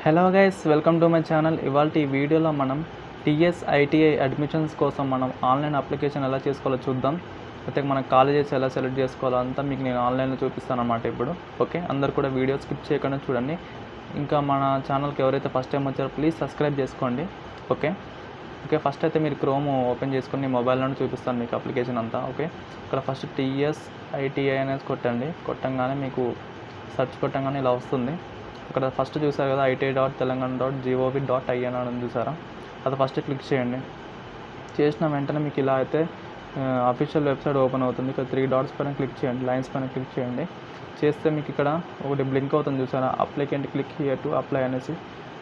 Hello guys, welcome to my channel. ఇవాళ ఈ వీడియోలో మనం టీఎస్ ఐటీఐ అడ్మిషన్స్ కోసం మనం ఆన్లైన్ అప్లికేషన్ ఎలా చేసుకోవాలో చూద్దాం. అయితే మన కాలేజెస్ ఎలా సెలెక్ట్ చేసుకోవాలో అంతా మీకు నేను ఆన్లైన్లో చూపిస్తాను అన్నమాట ఇప్పుడు. ఓకే, అందరు కూడా వీడియో స్కిప్ చేయకుండా చూడండి. ఇంకా మన ఛానల్కి ఎవరైతే ఫస్ట్ టైం వచ్చారో ప్లీజ్ సబ్స్క్రైబ్ చేసుకోండి. ఓకే, ఫస్ట్ అయితే మీరు క్రోమ్ ఓపెన్ చేసుకుని మొబైల్లోనే చూపిస్తాను మీకు అప్లికేషన్ అంతా. ఓకే, ఇక్కడ ఫస్ట్ టీఎస్ ఐటీఐ అనేది కొట్టంగానే మీకు సెర్చ్ కొట్టంగానే ఇలా వస్తుంది. ఇక్కడ ఫస్ట్ చూసారు కదా iti.telangana.gov.in అని చూసారా, అది ఫస్ట్ క్లిక్ చేయండి. చేసిన వెంటనే మీకు ఇలా అయితే అఫీషియల్ వెబ్సైట్ ఓపెన్ అవుతుంది. ఇక్కడ 3 డాట్స్ పైన క్లిక్ చేయండి, లైన్స్ పైన క్లిక్ చేయండి. చేస్తే మీకు ఇక్కడ ఒకటి బ్లింక్ అవుతుంది చూసారా, applicant click here to apply అనేసి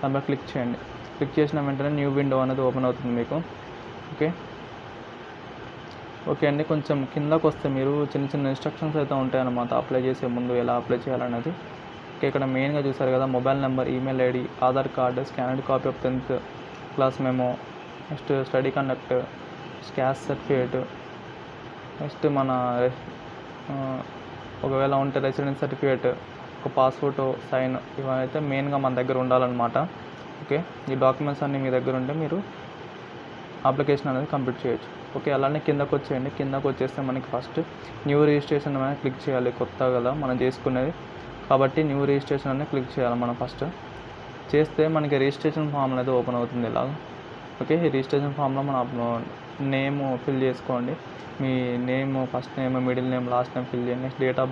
దానిపై క్లిక్ చేయండి. క్లిక్ చేసిన వెంటనే న్యూ విండో అనేది ఓపెన్ అవుతుంది మీకు. ఓకే అండి, కొంచెం కిందకు వస్తే మీరు చిన్న ఇన్స్ట్రక్షన్స్ అయితే ఉంటాయన్నమాట అప్లై చేసే ముందు ఎలా అప్లై చేయాలనేది. ఇక్కడ మెయిన్గా చూసారు కదా, mobile number, email ID, Aadhaar card, స్కానర్డ్ copy of 10th class memo, next study conduct, caste certificate, next మన ఒకవేళ ఉంటే రెసిడెన్స్ సర్టిఫికేట్, ఒక పాస్పోర్ట్ సైన్, ఇవైతే మెయిన్గా మన దగ్గర ఉండాలన్నమాట. ఓకే, ఈ డాక్యుమెంట్స్ అన్నీ మీ దగ్గర ఉంటే మీరు అప్లికేషన్ అనేది కంప్లీట్ చేయొచ్చు. ఓకే, అలానే కిందకు వచ్చేయండి. కిందకు వచ్చేస్తే మనకి ఫస్ట్ న్యూ రిజిస్ట్రేషన్ అనేది క్లిక్ చేయాలి. కొత్త కదా మనం చేసుకునేది కాబట్టి న్యూ రిజిస్ట్రేషన్ అనేది క్లిక్ చేయాలి మనం ఫస్ట్. చేస్తే మనకి రిజిస్ట్రేషన్ ఫామ్ అనేది ఓపెన్ అవుతుంది ఇలా. ఓకే, ఈ రిజిస్ట్రేషన్ ఫామ్లో మనం నేమ్ ఫిల్ చేసుకోండి. మీ name, first name, middle name, last name fill చేయండి. నెక్స్ట్ డేట్ ఆఫ్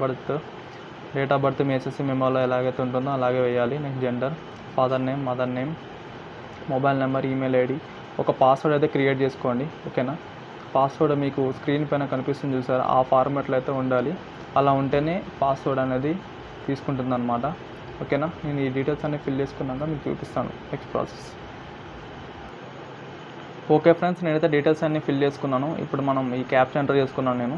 బర్త్ మీ ఎస్ఎస్సి మెమోలో ఎలాగైతే ఉంటుందో అలాగే వేయాలి. Next gender, father name, mother name, mobile number, email ID, ఒక పాస్వర్డ్ అయితే క్రియేట్ చేసుకోండి. ఓకేనా, పాస్వర్డ్ మీకు స్క్రీన్ పైన కనిపిస్తుంది చూసారా, ఆ ఫార్మాట్లో అయితే ఉండాలి. అలా ఉంటేనే పాస్వర్డ్ అనేది తీసుకుంటుంది అనమాట. ఓకేనా, నేను ఈ డీటెయిల్స్ అన్నీ ఫిల్ చేసుకున్నాక మీకు చూపిస్తాను నెక్స్ట్ ప్రాసెస్. ఓకే ఫ్రెండ్స్, నేనైతే డీటెయిల్స్ అన్నీ ఫిల్ చేసుకున్నాను. ఇప్పుడు మనం ఈ క్యాప్చా ఎంటర్ చేసుకున్నాను. నేను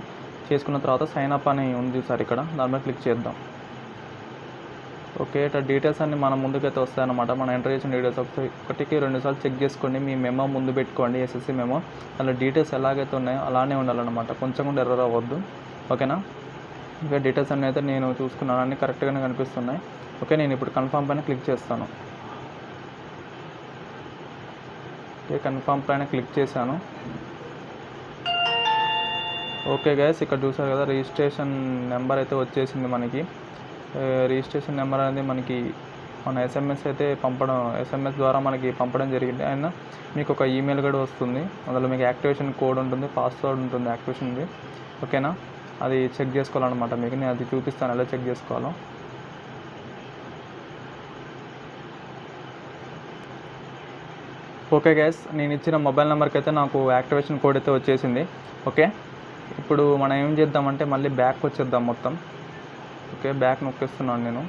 చేసుకున్న తర్వాత సైన్ అప్ అని ఉంది సార్ ఇక్కడ, దాని మీద క్లిక్ చేద్దాం. ఓకే, ఇట్లా డీటెయిల్స్ అన్నీ మన ముందుకైతే వస్తాయన్నమాట. మనం ఎంటర్ చేసిన డీటెయిల్స్ ఒకటికి 2 సార్లు చెక్ చేసుకోండి. మీ మెమో ముందు పెట్టుకోండి, ఎస్ఎస్సి మెమో. అందులో డీటెయిల్స్ ఎలాగైతే ఉన్నాయో అలానే ఉండాలన్నమాట, కొంచెం కూడా ఎర్రర్ అవ్వద్దు. ఓకేనా, ఇంకా డీటెయిల్స్ అన్నీ అయితే నేను చూసుకున్నాను, అన్నీ కరెక్ట్గానే కనిపిస్తున్నాయి. ఓకే, నేను ఇప్పుడు కన్ఫర్మ్ పైన క్లిక్ చేస్తాను. ఓకే, కన్ఫర్మ్ పైన క్లిక్ చేశాను. ఓకే గైస్, ఇక్కడ చూసారు కదా రిజిస్ట్రేషన్ నెంబర్ అయితే వచ్చేసింది మనకి. రిజిస్ట్రేషన్ నెంబర్ అనేది మనకి మన ఎస్ఎంఎస్ ద్వారా మనకి పంపడం జరిగింది. అయినా మీకు ఒక ఈమెయిల్ కూడా వస్తుంది. అందులో మీకు యాక్టివేషన్ కోడ్ ఉంటుంది, పాస్వర్డ్ ఉంటుంది యాక్టివేషన్ది. ఓకేనా, అది చెక్ చేసుకోవాలన్నమాట. మీకు నేను అది చూపిస్తాను ఎలా చెక్ చేసుకోవాలో. ఓకే గైస్, నేను ఇచ్చిన మొబైల్ నెంబర్కి అయితే నాకు యాక్టివేషన్ కోడ్ అయితే వచ్చేసింది. ఓకే, ఇప్పుడు మనం ఏం చేద్దామంటే మళ్ళీ బ్యాక్ వచ్చేద్దాం మొత్తం. ఓకే, బ్యాక్ నొక్కేస్తున్నాను నేను,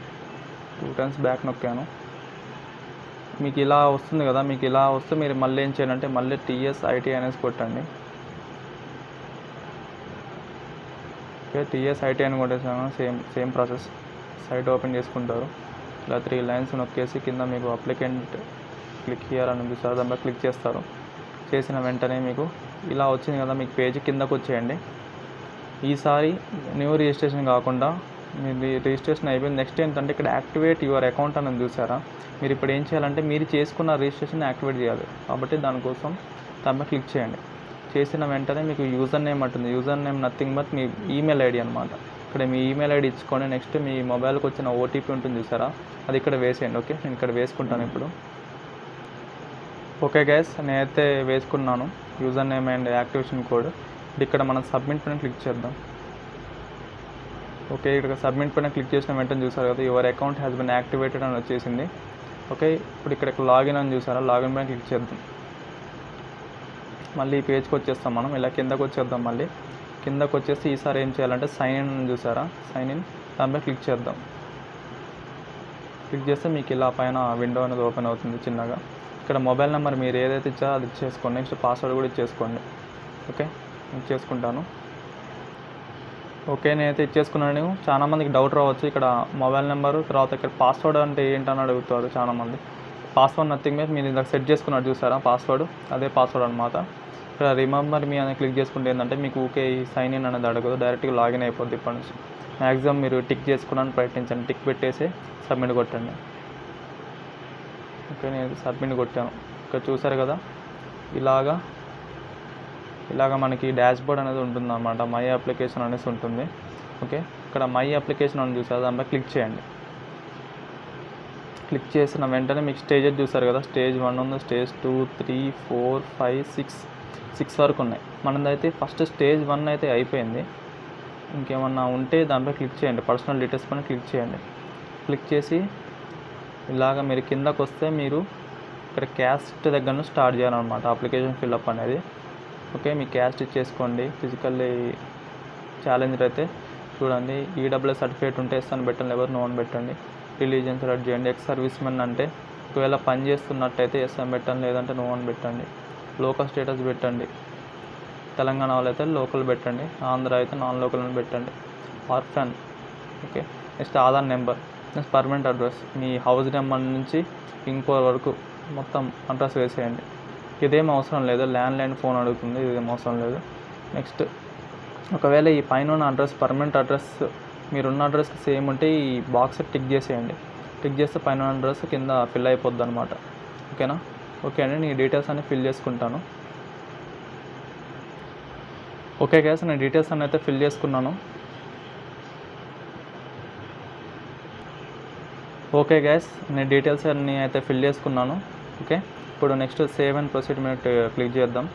2 times బ్యాక్ నొక్కాను. మీకు ఇలా వస్తుంది కదా, మీకు ఇలా వస్తే మీరు మళ్ళీ ఏం చేయాలంటే మళ్ళీ టీఎస్ ఐటీ అనేసి కొట్టండి. ఓకే, టీఎస్ ఐటీ అని కొట్టేసాను. Same process. సైట్ ఓపెన్ చేసుకుంటారు. ఇలా 3 లైన్స్ నొక్కేసి కింద మీకు అప్లికెంట్ క్లిక్ హియర్ అని చూస్తారు, దానిపై క్లిక్ చేస్తారు. చేసిన వెంటనే మీకు ఇలా వచ్చింది కదా, మీకు పేజీ కిందకు వచ్చేయండి. ఈసారి న్యూ రిజిస్ట్రేషన్ కాకుండా మీ రిజిస్ట్రేషన్ అయిపోయింది. నెక్స్ట్ ఏంటంటే ఇక్కడ యాక్టివేట్ యువర్ అకౌంట్ అని చూసారా, మీరు ఇప్పుడు ఏం చేయాలంటే మీరు చేసుకున్న రిజిస్ట్రేషన్ యాక్టివేట్ చేయాలి. కాబట్టి దానికోసం దానిపై క్లిక్ చేయండి. చేసిన వెంటనే మీకు యూజర్ నేమ్ అంటుంది. User name nothing but me email ID అనమాట. ఇక్కడ మీ ఈమెయిల్ ఐడి ఇచ్చుకొని నెక్స్ట్ మీ మొబైల్కి వచ్చిన ఓటీపీ ఉంటుంది చూసారా, అది ఇక్కడ వేసేయండి. ఓకే, నేను ఇక్కడ వేసుకుంటాను ఇప్పుడు. ఓకే గైస్, నేనైతే వేసుకున్నాను user name and activation code. ఇక్కడ మనం సబ్మిట్ పైన క్లిక్ చేద్దాం. ఓకే, ఇక్కడ సబ్మిట్ పైన క్లిక్ చేసిన వెంటనే చూసారు కదా your account has been activated అని వచ్చేసింది. ఓకే, ఇప్పుడు ఇక్కడ లాగిన్ అని చూసారా, లాగిన్ పైన క్లిక్ చేద్దాం. మళ్ళీ ఈ పేజ్కి వచ్చేస్తాం మనం. ఇలా కిందకు వచ్చేద్దాం. మళ్ళీ కిందకు వచ్చేసి ఈసారి ఏం చేయాలంటే సైన్ ఇన్ అని చూసారా, సైన్ ఇన్ దానిపై క్లిక్ చేద్దాం. క్లిక్ చేస్తే మీకు ఇలా పైన విండో అనేది ఓపెన్ అవుతుంది చిన్నగా. ఇక్కడ మొబైల్ నెంబర్ మీరు ఏదైతే ఇచ్చారో అది ఇచ్చేసుకోండి. నెక్స్ట్ పాస్వర్డ్ కూడా ఇచ్చేసుకోండి. ఓకే, ఇచ్చేసుకుంటాను. ఓకే, నేనైతే ఇచ్చేసుకున్నాను. చాలామందికి డౌట్ రావచ్చు, ఇక్కడ మొబైల్ నెంబరు తర్వాత ఇక్కడ పాస్వర్డ్ అంటే ఏంటని అడుగుతారు చాలామంది. పాస్వర్డ్ నథింగ్ మీరు ఇందాక సెట్ చేసుకున్నారు చూసారా పాస్వర్డ్, అదే పాస్వర్డ్ అనమాట. ఇక్కడ రిమెంబర్ మీ అని క్లిక్ చేసుకుంటే ఏంటంటే మీకు ఓకే ఈ సైన్ ఇన్ అనేది అడగదు, డైరెక్ట్గా లాగిన్ అయిపోద్ది. ఇప్పటి నుంచి మ్యాక్సిమం మీరు టిక్ చేసుకోవడానికి ప్రయత్నించండి. టిక్ పెట్టేసి సబ్మిట్ కొట్టండి. ఓకే, నేను సబ్మిట్ కొట్టాను. ఇక్కడ చూసారు కదా, ఇలాగా మనకి డాష్ బోర్డ్ అనేది ఉంటుంది అన్నమాట. మై అప్లికేషన్ అనేసి ఉంటుంది. ఓకే, ఇక్కడ మై అప్లికేషన్ అని చూసారు, దానిపై క్లిక్ చేయండి. క్లిక్ చేసిన వెంటనే మీకు స్టేజెస్ చూసారు కదా, స్టేజ్ 1 ఉంది, స్టేజ్ 2, 3, 4, 5, 6 వరకు ఉన్నాయి. మనదైతే ఫస్ట్ స్టేజ్ 1 అయితే అయిపోయింది. ఇంకేమన్నా ఉంటే దానిపై క్లిక్ చేయండి, పర్సనల్ డీటెయిల్స్ పైన క్లిక్ చేయండి. క్లిక్ చేసి ఇలాగ మీరు కిందకు వస్తే మీరు ఇక్కడ క్యాస్ట్ దగ్గర నుంచి స్టార్ట్ చేయాలన్నమాట అప్లికేషన్ ఫిల్అప్ అనేది. ఓకే, మీ క్యాస్ట్ ఇచ్చేసుకోండి. ఫిజికల్లీ ఛాలెంజ్డ్ అయితే చూడండి, ఈడబ్ల్యూఎస్ సర్టిఫికేట్ ఉంటే ఎస్ అని పెట్టండి, ఎవరు నో అని పెట్టండి. రిలీజియన్ సెలెక్ట్ చేయండి. ఎక్స్ సర్వీస్ మెన్ అంటే ఒకవేళ పని చేస్తున్నట్టయితే ఎస్ అని పెట్టండి, లేదంటే నో అని పెట్టండి. లోకల్ స్టేటస్ పెట్టండి, తెలంగాణ వాళ్ళు అయితే లోకల్ పెట్టండి, ఆంధ్ర అయితే నాన్ లోకల్ అని పెట్టండి. Orphan. Okay, next Aadhaar number, next permanent address, మీ హౌస్ నెంబర్ నుంచి ఇంకో వరకు మొత్తం అడ్రస్ వేసేయండి. ఇదేం అవసరం లేదు, ల్యాండ్లైన్ ఫోన్ అడుగుతుంది, ఇదేం అవసరం లేదు. నెక్స్ట్ ఒకవేళ ఈ పైన ఉన్న అడ్రస్ పర్మనెంట్ అడ్రస్ మీరున్న అడ్రస్కి సేమ్ ఉంటే ఈ బాక్స్ టిక్ చేసేయండి. టిక్ చేస్తే పైన ఉన్న అడ్రస్ కింద ఫిల్ అయిపోద్ది అనమాట. ఓకేనా? ఓకే అండి, నేను డీటెయిల్స్ అన్ని ఫిల్ చేసుకుంటాను. ఓకే గ్యాస్, నేను డీటెయిల్స్ అన్నీ అయితే ఫిల్ చేసుకున్నాను. ఓకే గ్యాస్, నేను డీటెయిల్స్ అన్నీ అయితే ఫిల్ చేసుకున్నాను. ఓకే, ఇప్పుడు నెక్స్ట్ సేవ్ అండ్ ప్రొసీడ్ మీద క్లిక్ చేద్దాం.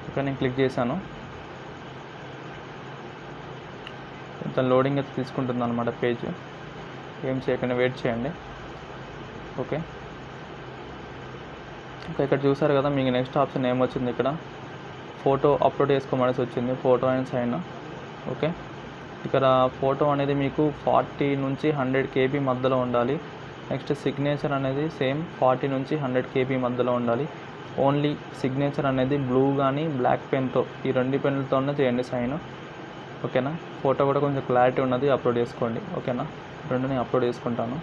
ఓకే, నేను క్లిక్ చేశాను. ఇంత లోడింగ్ అయితే తీసుకుంటుంది అనమాట పేజ్. ఏం చేయకుండా వెయిట్ చేయండి. ఓకే, ఓకే, ఇక్కడ చూసారు కదా, మీకు నెక్స్ట్ ఆప్షన్ ఏమొచ్చింది, ఇక్కడ ఫోటో అప్లోడ్ చేసుకోమనేసి వచ్చింది, ఫోటో అండ్ సైన్. ఓకే, ఇక్కడ ఫోటో అనేది మీకు 40 నుంచి 100 KB మధ్యలో ఉండాలి. నెక్స్ట్ సిగ్నేచర్ అనేది సేమ్ 40 నుంచి 100 KB మధ్యలో ఉండాలి. ఓన్లీ సిగ్నేచర్ అనేది బ్లూ కానీ బ్లాక్ పెన్తో, ఈ 2 పెన్లతోనే చేయండి సైన్. ఓకేనా? ఫోటో కూడా కొంచెం క్లారిటీ ఉన్నది అప్లోడ్ చేసుకోండి. ఓకేనా? రెండుని అప్లోడ్ చేసుకుంటాను.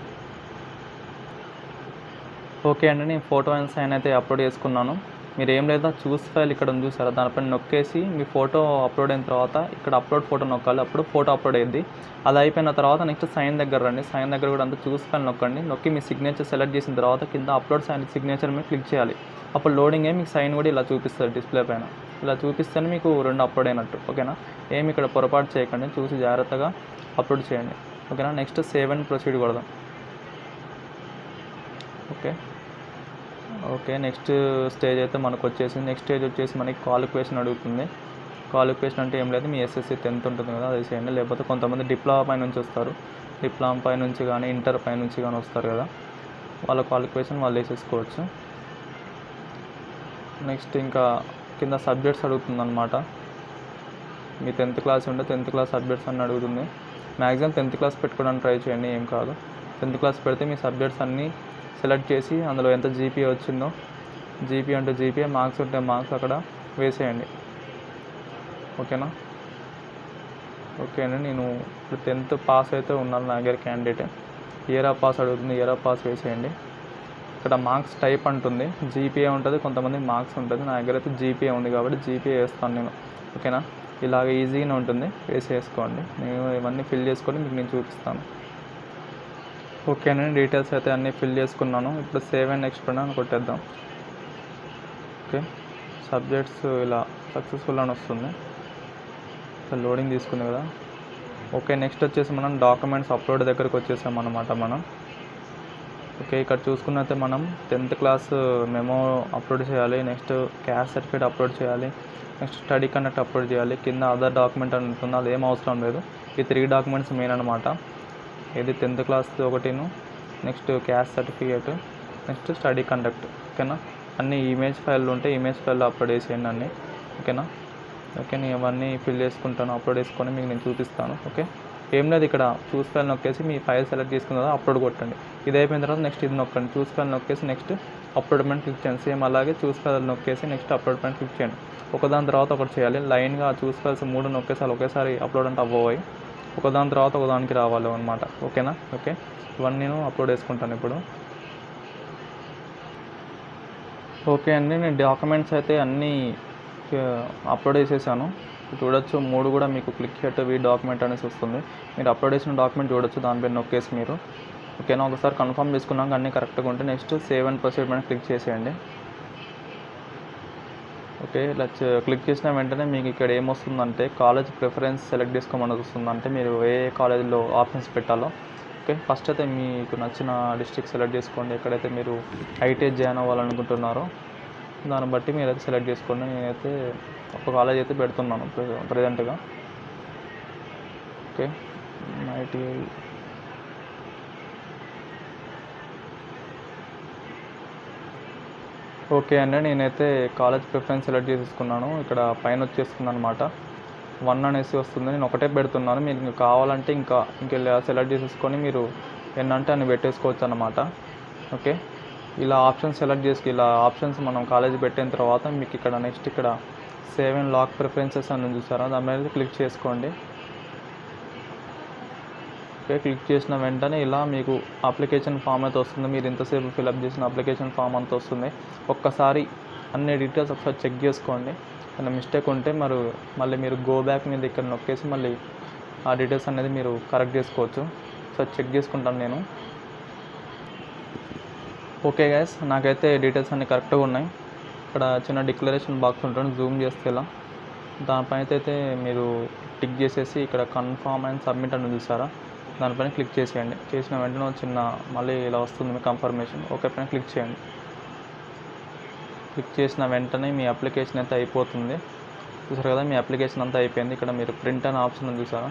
ఓకే అండి, నేను ఫోటో అండ్ సైన్ అయితే అప్లోడ్ చేసుకున్నాను. మీరు ఏం లేదా చూస్ ఫైల్ ఇక్కడ ఉంది చూసారా, దానిపైన నొక్కేసి మీ ఫోటో అప్లోడ్ అయిన తర్వాత ఇక్కడ అప్లోడ్ ఫోటో నొక్కాలి, అప్పుడు ఫోటో అప్లోడ్ అయ్యింది. అది అయిపోయిన తర్వాత నెక్స్ట్ సైన్ దగ్గర రండి. సైన్ దగ్గర కూడా అంతా చూస్ ఫైల్ నొక్కండి. నొక్కి మీ సిగ్నేచర్ సెలెక్ట్ చేసిన తర్వాత కింద అప్లోడ్ సైన్ సిగ్నేచర్ మీద క్లిక్ చేయాలి. అప్పుడు లోడింగ్ మీకు సైన్ కూడా ఇలా చూపిస్తుంది డిస్ప్లే పైన. ఇలా చూపిస్తేనే మీకు 2 అప్లోడ్ అయినట్టు. ఓకేనా? ఏమి ఇక్కడ పొరపాటు చేయకండి, చూసి జాగ్రత్తగా అప్లోడ్ చేయండి. ఓకేనా? నెక్స్ట్ సేవ్ అండ్ ప్రొసీడ్ కొడదాం. ఓకే, ఓకే, నెక్స్ట్ స్టేజ్ అయితే మనకు వచ్చేసింది. నెక్స్ట్ స్టేజ్ వచ్చేసి మనకి క్వాలిఫికేషన్ అడుగుతుంది. క్వాలిఫికేషన్ అంటే ఏం లేదు, మీ SSC 10th ఉంటుంది కదా, అది చేయండి. లేకపోతే కొంతమంది డిప్లొమా పై నుంచి వస్తారు, డిప్లొమా పై నుంచి కానీ ఇంటర్ పై నుంచి కానీ వస్తారు కదా, వాళ్ళ క్వాలిఫికేషన్ వాళ్ళు వేసేసుకోవచ్చు. నెక్స్ట్ ఇంకా కింద సబ్జెక్ట్స్ అడుగుతుంది అనమాట. మీ 10th క్లాస్ ఉంటే 10th క్లాస్ సబ్జెక్ట్స్ అన్నీ అడుగుతుంది. మ్యాక్సిమం 10th క్లాస్ పెట్టుకోవడానికి ట్రై చేయండి, ఏం కాదు. 10th క్లాస్ పెడితే మీ సబ్జెక్ట్స్ అన్నీ సెలెక్ట్ చేసి అందులో ఎంత GPA వచ్చిందో, GPA అంటే GPA, మార్క్స్ ఉంటే మార్క్స్ అక్కడ వేసేయండి. ఓకేనా? ఓకే అండి, నేను ఇప్పుడు 10th పాస్ అయితే ఉన్నాను నా దగ్గర క్యాండిడేట్. ఇయర్ ఆఫ్ పాస్ అడుగుతుంది, ఇయర్ ఆఫ్ పాస్ వేసేయండి. ఇక్కడ మార్క్స్ టైప్ అంటుంది, GPA ఉంటుంది, కొంతమంది మార్క్స్ ఉంటుంది. నా దగ్గర అయితే GPA ఉంది కాబట్టి GPA వేస్తాను నేను. ఓకేనా? ఇలాగ ఈజీగానే ఉంటుంది, వేసేసుకోండి. నేను ఇవన్నీ ఫిల్ చేసుకొని మీకు నేను చూపిస్తాను. ఓకే అండి, డీటెయిల్స్ అయితే అన్నీ ఫిల్ చేసుకున్నాను. ఇప్పుడు సేవ్ అండ్ నెక్స్ట్ అని కొట్టేద్దాం. ఓకే, సబ్జెక్ట్స్ ఇలా సక్సెస్ఫుల్ అని వస్తుంది. లోడింగ్ తీసుకుంది కదా. ఓకే, నెక్స్ట్ వచ్చేసి మనం డాక్యుమెంట్స్ అప్లోడ్ దగ్గరికి వచ్చేసాం అన్నమాట మనం. ఓకే, ఇక్కడ చూసుకున్నైతే మనం 10th క్లాస్ మెమో అప్లోడ్ చేయాలి, నెక్స్ట్ క్యాస్ట్ సర్టిఫికేట్ అప్లోడ్ చేయాలి, నెక్స్ట్ స్టడీ కండక్ట్ అప్లోడ్ చేయాలి. కింద అదర్ డాక్యుమెంట్ అని ఉంటుంది, అది ఏం అవసరం లేదు. ఈ 3 డాక్యుమెంట్స్ మెయిన్ అనమాట. ఇది 10th క్లాస్ ఒకటిను, next caste certificate, next study conduct. ఓకేనా? అన్ని ఇమేజ్ ఫైల్ ఉంటే ఇమేజ్ ఫైల్లో అప్లోడ్ చేసేయండి అన్నీ. ఓకేనా? ఓకే, నేను ఇవన్నీ ఫిల్ చేసుకుంటాను, అప్లోడ్ చేసుకొని మీకు నేను చూపిస్తాను. ఓకే, ఏం లేదు, ఇక్కడ చూస్ ఫైల్ నొక్కేసి మీ ఫైల్ సెలెక్ట్ చేసుకున్న తర్వాత అప్లోడ్ కొట్టండి. ఇది అయిపోయిన తర్వాత నెక్స్ట్ ఇది నొక్కండి, చూస్ ఫైల్ నొక్కేసి నెక్స్ట్ అప్లోడ్ పైన క్లిక్ చేయండి. సేమ్ అలాగే చూస్ ఫైల్ నొక్కేసి నెక్స్ట్ అప్లోడ్ పైన క్లిక్ చేయండి. ఒకదాని తర్వాత ఒకటి చేయాలి. లైన్గా చూస్ ఫైల్స్ 3 నొక్కేసారి ఒకేసారి అప్లోడ్ అంటే అవ్వవు, ఒకదాని తర్వాత ఒకదానికి రావాలి అనమాట. ఓకేనా? ఓకే, ఇవన్నీ నేను అప్లోడ్ చేసుకుంటాను ఇప్పుడు. ఓకే అండి, నేను డాక్యుమెంట్స్ అయితే అన్నీ అప్లోడ్ చేసేసాను. చూడొచ్చు 3 కూడా మీకు click here to view document అనేసి వస్తుంది. మీరు అప్లోడ్ చేసిన డాక్యుమెంట్ చూడొచ్చు, దానిపైన నొక్కేసి మీరు ఓకేనా. ఒకసారి కన్ఫర్మ్ చేసుకున్నాక అన్నీ కరెక్ట్గా ఉంటే నెక్స్ట్ సేవ్ అండ్ ప్రొసీడ్ మీద క్లిక్ చేసేయండి. ఓకే, ఇలా క్లిక్ చేసిన వెంటనే మీకు ఇక్కడ ఏమొస్తుందంటే కాలేజ్ ప్రిఫరెన్స్ సెలెక్ట్ చేసుకోమని వస్తుంది. అంటే మీరు ఏ కాలేజీలో ఆప్షన్స్ పెట్టాలో. ఓకే, ఫస్ట్ అయితే మీకు నచ్చిన డిస్ట్రిక్ట్ సెలెక్ట్ చేసుకోండి. ఎక్కడైతే మీరు ఐటీఐ జాయిన్ అవ్వాలనుకుంటున్నారో దాన్ని బట్టి మీరైతే సెలెక్ట్ చేసుకోండి. నేనైతే ఒక కాలేజ్ అయితే పెడుతున్నాను ప్రజెంట్గా. ఓకే, ఐటీఐ ఓకే అండి, నేనైతే కాలేజ్ ప్రిఫరెన్స్ సెలెక్ట్ చేసుకున్నాను. ఇక్కడ పైన వచ్చేస్తుంది అనమాట 1 అనేసి వస్తుంది. నేను ఒకటే పెడుతున్నాను. మీకు ఇంకా కావాలంటే ఇంకా సెలెక్ట్ చేసేసుకొని మీరు ఎన్నంటే అన్ని పెట్టేసుకోవచ్చు అనమాట. ఓకే, ఇలా ఆప్షన్స్ మనం కాలేజ్ పెట్టిన తర్వాత మీకు ఇక్కడ నెక్స్ట్ ఇక్కడ సేవ్ అండ్ లాక్ ప్రిఫరెన్సెస్ అని చూసారా, దాని మీద క్లిక్ చేసుకోండి. ఓకే, క్లిక్ చేసిన వెంటనే ఇలా మీకు అప్లికేషన్ ఫామ్ అయితే వస్తుంది. మీరు ఇంతసేపు ఫిలప్ చేసిన అప్లికేషన్ ఫామ్ అంతా వస్తుంది. ఒక్కసారి అన్ని డీటెయిల్స్ ఒకసారి చెక్ చేసుకోండి. ఏమైనా మిస్టేక్ ఉంటే మళ్ళీ మీరు గో బ్యాక్ మీద ఇక్కడ నొక్కేసి మళ్ళీ ఆ డీటెయిల్స్ అనేది మీరు కరెక్ట్ చేసుకోవచ్చు. సో చెక్ చేసుకుంటాను నేను. ఓకే గైస్, నాకైతే డీటెయిల్స్ అన్నీ కరెక్ట్గా ఉన్నాయి. ఇక్కడ చిన్న డిక్లరేషన్ బాక్స్ ఉంటుంది, జూమ్ చేస్తే ఇలా దానిపైన అయితే మీరు టిక్ చేసేసి ఇక్కడ కన్ఫర్మ్ అండ్ సబ్మిట్ అని చూసారా, దానిపైన క్లిక్ చేసేయండి. చేసిన వెంటనే మళ్ళీ ఇలా వస్తుంది మీ కన్ఫర్మేషన్. ఓకే పైన క్లిక్ చేయండి. క్లిక్ చేసిన వెంటనే మీ అప్లికేషన్ అయితే అయిపోతుంది. చూసారు కదా, మీ అప్లికేషన్ అంతా అయిపోయింది. ఇక్కడ మీరు ప్రింట్ అనే ఆప్షన్ చూసారా,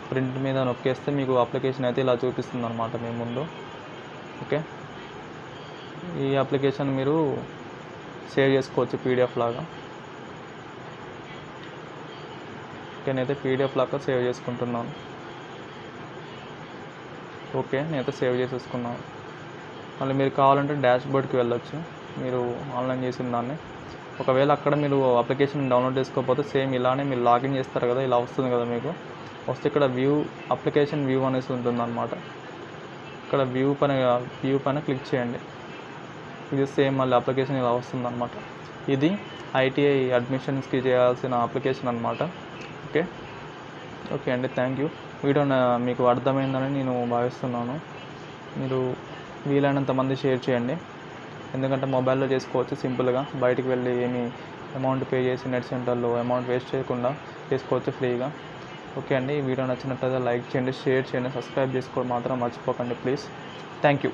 ప్రింట్ మీద నొక్కేస్తే మీకు అప్లికేషన్ అయితే ఇలా చూపిస్తుంది అనమాట మీ ముందు. ఓకే, ఈ అప్లికేషన్ మీరు సేవ్ చేసుకోవచ్చు పీడిఎఫ్ లాగా. ఓకే, నేనైతే పీడిఎఫ్ లాగా సేవ్ చేసుకుంటున్నాను. ఓకే, నేనైతే సేవ్ చేసేసుకున్నాను. మళ్ళీ మీరు కావాలంటే డాష్బోర్డ్కి వెళ్ళొచ్చు, మీరు ఆన్లైన్ చేసిన దాన్ని. ఒకవేళ అక్కడ మీరు అప్లికేషన్ డౌన్లోడ్ చేసుకోకపోతే సేమ్ ఇలానే మీరు లాగిన్ చేస్తారు కదా, ఇలా వస్తుంది కదా మీకు. వస్తే ఇక్కడ అప్లికేషన్ వ్యూ అనేసి ఉంటుందన్నమాట. ఇక్కడ వ్యూ పైన క్లిక్ చేయండి. ఇది సేమ్ మళ్ళీ అప్లికేషన్ ఇలా వస్తుందన్నమాట. ఇది ఐటీఐ అడ్మిషన్స్కి చేయాల్సిన అప్లికేషన్ అనమాట. ఓకే అండి, థ్యాంక్ యూ. వీడియో మీకు అర్థమైందని నేను భావిస్తున్నాను. మీరు వీలైనంత మంది షేర్ చేయండి, ఎందుకంటే మొబైల్లో చేసుకోవచ్చు సింపుల్గా. బయటికి వెళ్ళి ఏమి అమౌంట్ పే చేసి నెట్ సెంటర్లో అమౌంట్ వేస్ట్ చేయకుండా చేసుకోవచ్చు ఫ్రీగా. ఓకే అండి, ఈ వీడియో నచ్చినట్లయితే లైక్ చేయండి, షేర్ చేయండి, సబ్స్క్రైబ్ చేసుకోవడం మాత్రం మర్చిపోకండి ప్లీజ్. Thank you.